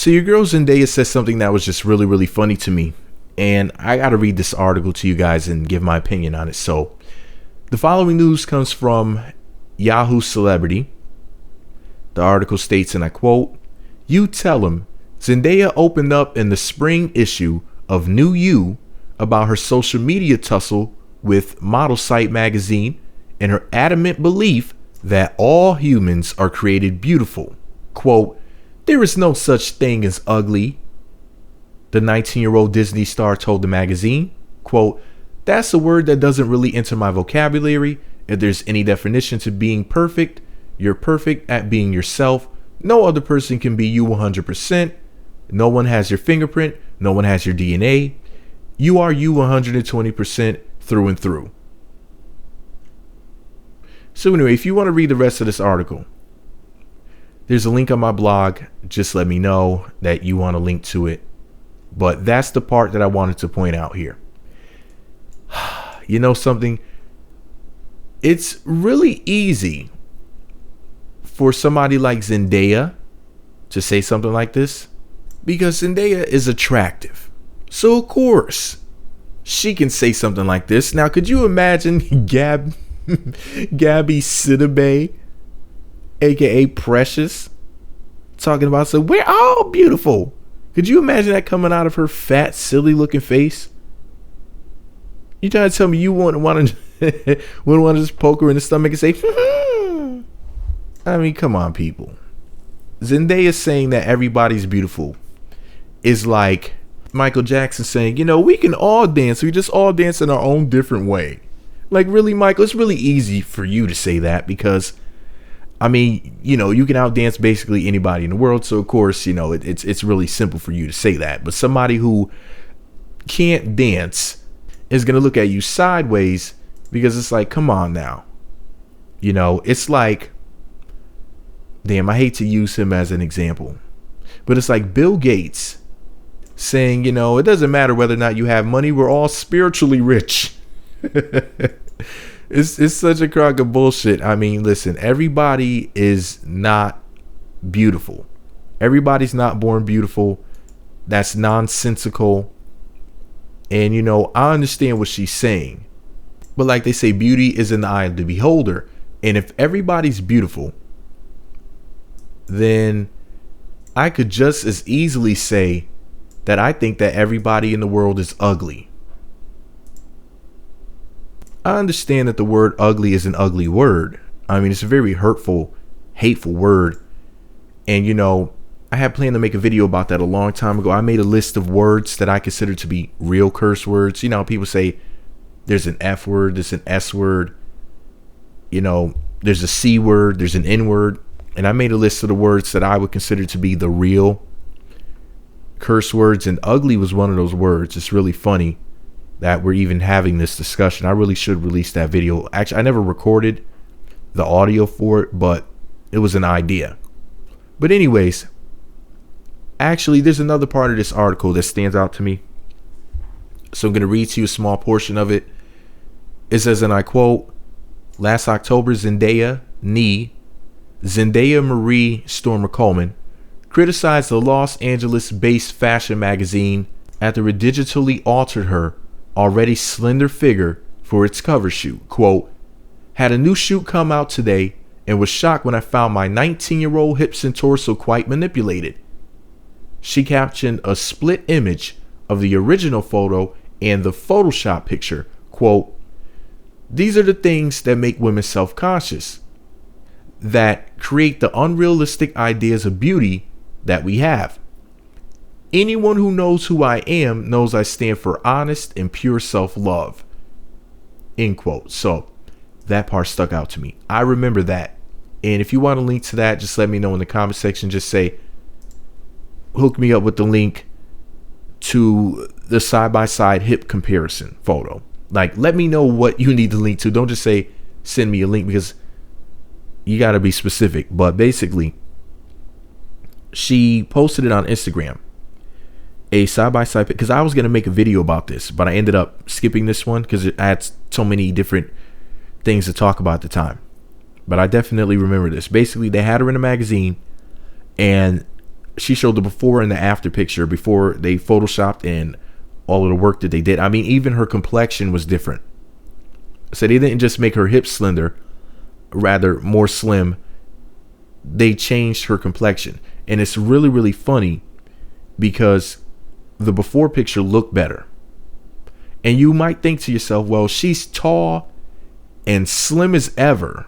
So your girl Zendaya says something that was just really, really funny to me. And I got to read this article to you guys and give my opinion on it. So the following news comes from Yahoo Celebrity. The article states, and I quote, "You tell him Zendaya opened up in the spring issue of New You about her social media tussle with Model Site magazine and her adamant belief that all humans are created beautiful. Quote, there is no such thing as ugly," the 19-year-old Disney star told the magazine. Quote, "That's a word that doesn't really enter my vocabulary. If there's any definition to being perfect, you're perfect at being yourself. No other person can be you 100%. No one has your fingerprint. No one has your DNA. You are you 120% through and through." So anyway, if you want to read the rest of this article, there's a link on my blog. Just let me know that you want to link to it. But that's the part that I wanted to point out here. You know something? It's really easy for somebody like Zendaya to say something like this because Zendaya is attractive. So of course she can say something like this. Now, could you imagine Gabby Sidibe, aka Precious, talking about, so we're all beautiful? Could you imagine that coming out of her fat, silly looking face? You trying to tell me you wouldn't want to just poke her in the stomach and say, I mean, come on, people. Zendaya saying that everybody's beautiful is like Michael Jackson saying, you know, we can all dance. We just all dance in our own different way. Like, really, Michael, it's really easy for you to say that because, I mean, you know, you can outdance basically anybody in the world. So, of course, you know, it's really simple for you to say that. But somebody who can't dance is going to look at you sideways because it's like, come on now. You know, it's like, damn, I hate to use him as an example, but it's like Bill Gates saying, you know, it doesn't matter whether or not you have money. We're all spiritually rich. It's such a crock of bullshit. I mean, listen, everybody is not beautiful. Everybody's not born beautiful. That's nonsensical. And, you know, I understand what she's saying. But like they say, beauty is in the eye of the beholder. And if everybody's beautiful, then I could just as easily say that I think that everybody in the world is ugly. I understand that the word ugly is an ugly word. I mean, it's a very hurtful, hateful word. And, you know, I had planned to make a video about that a long time ago. I made a list of words that I consider to be real curse words. You know, people say there's an F word, there's an S word, you know, there's a C word, there's an N word. And I made a list of the words that I would consider to be the real curse words. And ugly was one of those words. It's really funny that we're even having this discussion. I really should release that video. Actually, I never recorded the audio for it, but it was an idea. But anyways, actually, there's another part of this article that stands out to me. So I'm going to read to you a small portion of it. It says, and I quote, "Last October, Zendaya Marie Stormer Coleman criticized the Los Angeles-based fashion magazine after it digitally altered her already slender figure for its cover shoot. Quote, had a new shoot come out today and was shocked when I found my 19-year-old hips and torso quite manipulated. She captioned a split image of the original photo and the Photoshop picture. Quote, these are the things that make women self-conscious, that create the unrealistic ideas of beauty that we have. Anyone who knows who I am knows I stand for honest and pure self-love." End quote. So that part stuck out to me. I remember that. And if you want a link to that, just let me know in the comment section. Just say, hook me up with the link to the side-by-side hip comparison photo. Like, let me know what you need the link to. Don't just say, send me a link, because you got to be specific. But basically, she posted it on Instagram, a side-by-side, because I was going to make a video about this, but I ended up skipping this one because it had so many different things to talk about at the time. But I definitely remember this. Basically, they had her in a magazine, and she showed the before and the after picture before they photoshopped in all of the work that they did. I mean, even her complexion was different. So they didn't just make her hips slender, rather more slim. They changed her complexion. And it's really, really funny because the before picture looked better. And you might think to yourself, well, she's tall and slim as ever.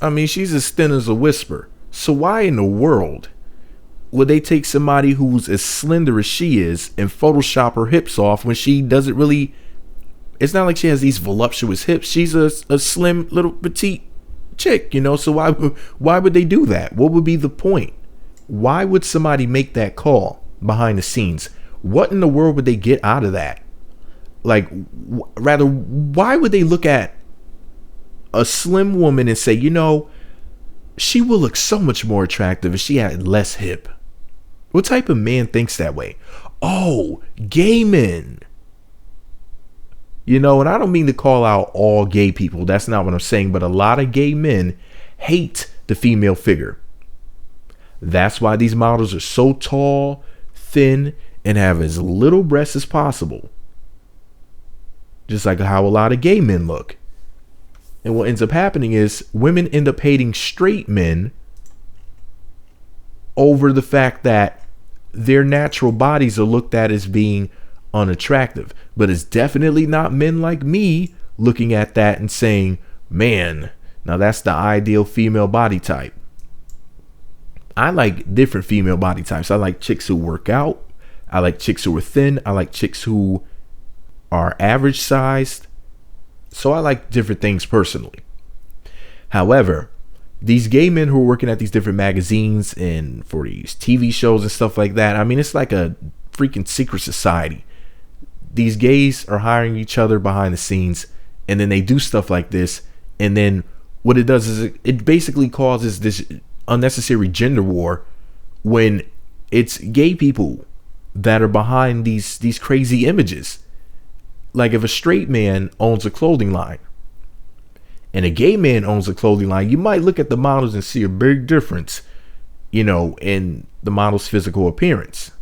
I mean, she's as thin as a whisper. So why in the world would they take somebody who's as slender as she is and Photoshop her hips off when she doesn't really, it's not like she has these voluptuous hips. She's a slim little petite chick, you know? So why would they do that? What would be the point? Why would somebody make that call behind the scenes? What in the world would they get out of that? Like, rather, why would they look at a slim woman and say, you know, she will look so much more attractive if she had less hip? What type of man thinks that way? Oh, gay men. You know, and I don't mean to call out all gay people. That's not what I'm saying. But a lot of gay men hate the female figure. That's why these models are so tall, thin, and have as little breasts as possible. Just like how a lot of gay men look. And what ends up happening is women end up hating straight men over the fact that their natural bodies are looked at as being unattractive. But it's definitely not men like me looking at that and saying, man, now that's the ideal female body type. I like different female body types. I like chicks who work out. I like chicks who are thin. I like chicks who are average sized. So I like different things personally. However, these gay men who are working at these different magazines and for these TV shows and stuff like that, I mean, it's like a freaking secret society. These gays are hiring each other behind the scenes, and then they do stuff like this. And then what it does is it basically causes this unnecessary gender war when it's gay people that are behind these crazy images. Like if a straight man owns a clothing line and a gay man owns a clothing line, you might look at the models and see a big difference, you know, in the model's physical appearance.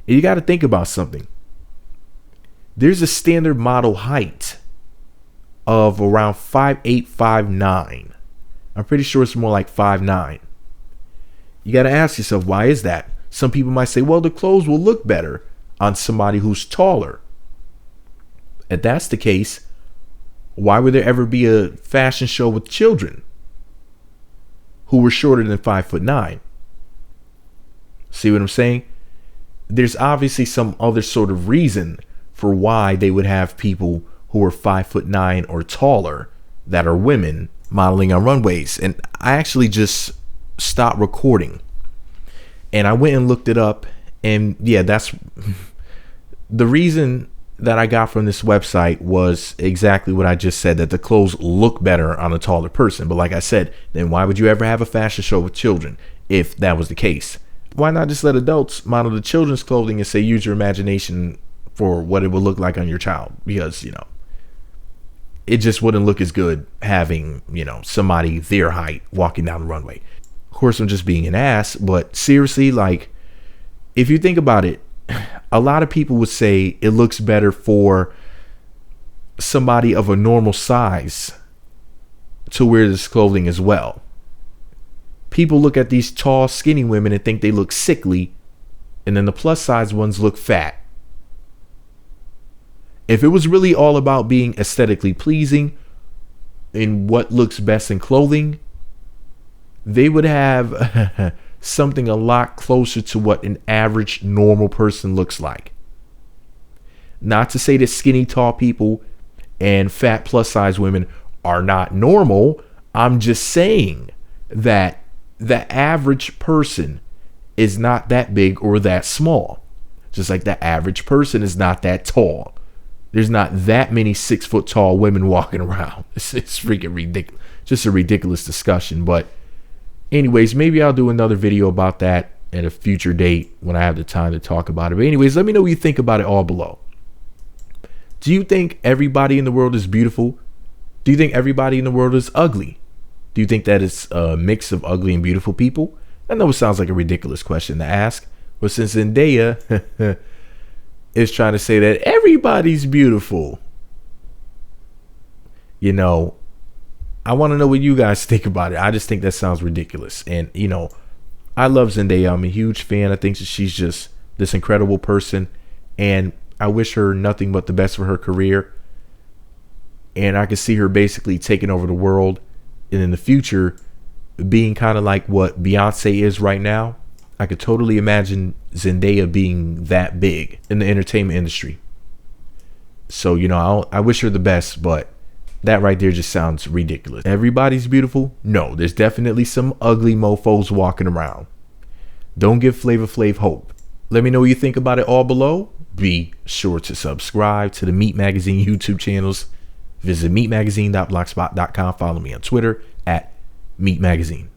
And you got to think about something. There's a standard model height of around 5'8", 5'9". I'm pretty sure it's more like 5'9". You got to ask yourself, why is that? Some people might say, well, the clothes will look better on somebody who's taller. If that's the case, why would there ever be a fashion show with children who were shorter than 5'9"? See what I'm saying? There's obviously some other sort of reason for why they would have people who are 5'9" or taller that are women modeling on runways. And I actually just stopped recording and I went and looked it up. And yeah, that's the reason that I got from this website was exactly what I just said, that the clothes look better on a taller person. But like I said, then why would you ever have a fashion show with children if that was the case? Why not just let adults model the children's clothing and say, use your imagination for what it would look like on your child? Because, you know, it just wouldn't look as good having, you know, somebody their height walking down the runway. Of course, I'm just being an ass, but seriously, like, if you think about it, a lot of people would say it looks better for somebody of a normal size to wear this clothing as well. People look at these tall, skinny women and think they look sickly, and then the plus size ones look fat. If it was really all about being aesthetically pleasing in what looks best in clothing, they would have something a lot closer to what an average normal person looks like. Not to say that skinny tall people and fat plus size women are not normal. I'm just saying that the average person is not that big or that small. Just like the average person is not that tall. There's not that many 6 foot tall women walking around. It's freaking ridiculous. Just a ridiculous discussion. But anyways, maybe I'll do another video about that at a future date when I have the time to talk about it. But anyways, let me know what you think about it all below. Do you think everybody in the world is beautiful? Do you think everybody in the world is ugly? Do you think that it's a mix of ugly and beautiful people? I know it sounds like a ridiculous question to ask, but since Zendaya is trying to say that everybody's beautiful, you know, I want to know what you guys think about it. I just think that sounds ridiculous. And, you know, I love Zendaya. I'm a huge fan. I think that she's just this incredible person. And I wish her nothing but the best for her career. And I could see her basically taking over the world. And in the future, being kind of like what Beyonce is right now. I could totally imagine Zendaya being that big in the entertainment industry. So, you know, I wish her the best, but that right there just sounds ridiculous. Everybody's beautiful? No, there's definitely some ugly mofos walking around. Don't give Flavor Flav hope. Let me know what you think about it all below. Be sure to subscribe to the Meat Magazine YouTube channels. Visit meatmagazine.blogspot.com. Follow me on Twitter @Meat Magazine.